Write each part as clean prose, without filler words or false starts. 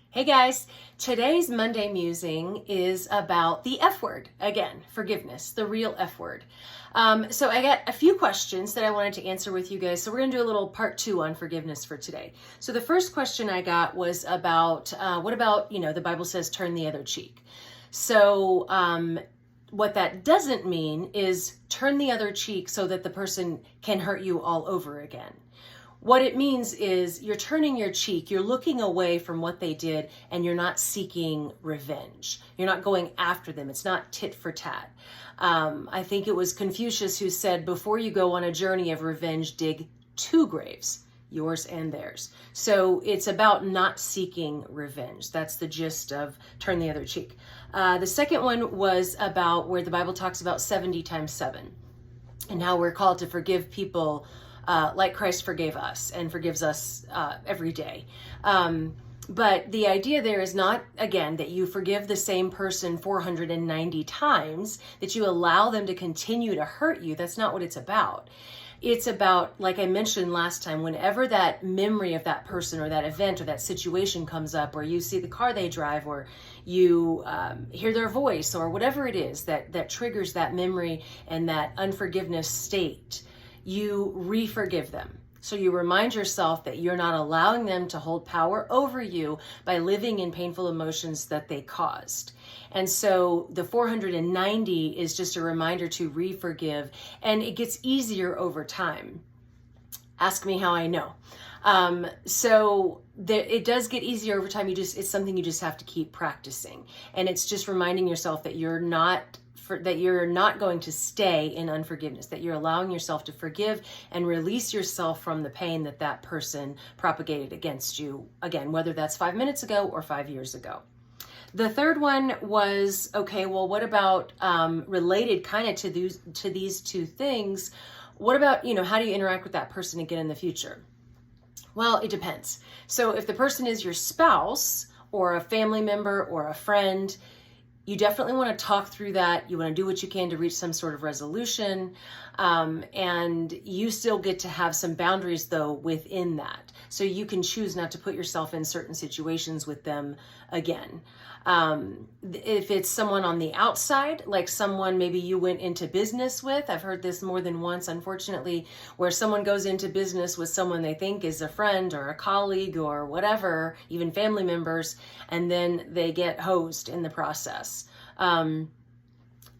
Hey guys, today's Monday musing is about the F word. Again, forgiveness, the real F word. So I got a few questions that I wanted to answer with you guys. So we're going to do a little part 2 on forgiveness for today. So the first question I got was about, what about, the Bible says turn the other cheek. So what that doesn't mean is turn the other cheek so that the person can hurt you all over again. What it means is you're turning your cheek, you're looking away from what they did, and you're not seeking revenge. You're not going after them. It's not tit for tat. I think it was Confucius who said, before you go on a journey of revenge, dig 2 graves, yours and theirs. So it's about not seeking revenge. That's the gist of turn the other cheek. The second one was about where the Bible talks about 70 times 7 and how we're called to forgive people like Christ forgave us and forgives us every day. But the idea there is not, again, that you forgive the same person 490 times, that you allow them to continue to hurt you. That's not what it's about. It's about, like I mentioned last time, whenever that memory of that person or that event or that situation comes up, or you see the car they drive, or you hear their voice, or whatever it is that triggers that memory and that unforgiveness state, you re-forgive them. So you remind yourself that you're not allowing them to hold power over you by living in painful emotions that they caused. And so the 490 is just a reminder to re-forgive, and it gets easier over time. Ask me how I know. It does get easier over time. It's something you just have to keep practicing. And it's just reminding yourself that you're not going to stay in unforgiveness, that you're allowing yourself to forgive and release yourself from the pain that person propagated against you, again, whether that's 5 minutes ago or 5 years ago. The third one was, okay, well, what about related kind of to these 2 things? What about, how do you interact with that person again in the future? Well, it depends. So if the person is your spouse or a family member or a friend, you definitely want to talk through that. You want to do what you can to reach some sort of resolution. And you still get to have some boundaries, though, within that. So you can choose not to put yourself in certain situations with them again. If it's someone on the outside, like someone maybe you went into business with, I've heard this more than once, unfortunately, where someone goes into business with someone they think is a friend or a colleague or whatever, even family members, and then they get hosed in the process.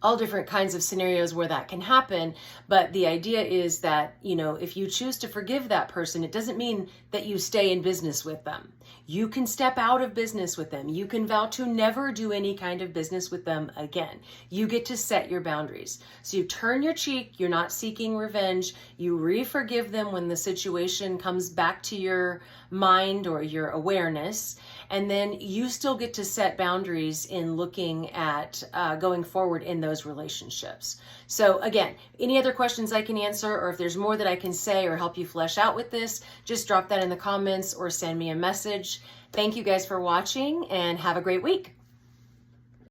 All different kinds of scenarios where that can happen. But the idea is that, if you choose to forgive that person, it doesn't mean that you stay in business with them. You can step out of business with them. You can vow to never do any kind of business with them again. You get to set your boundaries. So you turn your cheek, you're not seeking revenge. You re-forgive them when the situation comes back to your mind or your awareness. And then you still get to set boundaries in looking at going forward in those relationships. So again, any other questions I can answer, or if there's more that I can say or help you flesh out with this, just drop that in the comments or send me a message. Thank you guys for watching, and have a great week.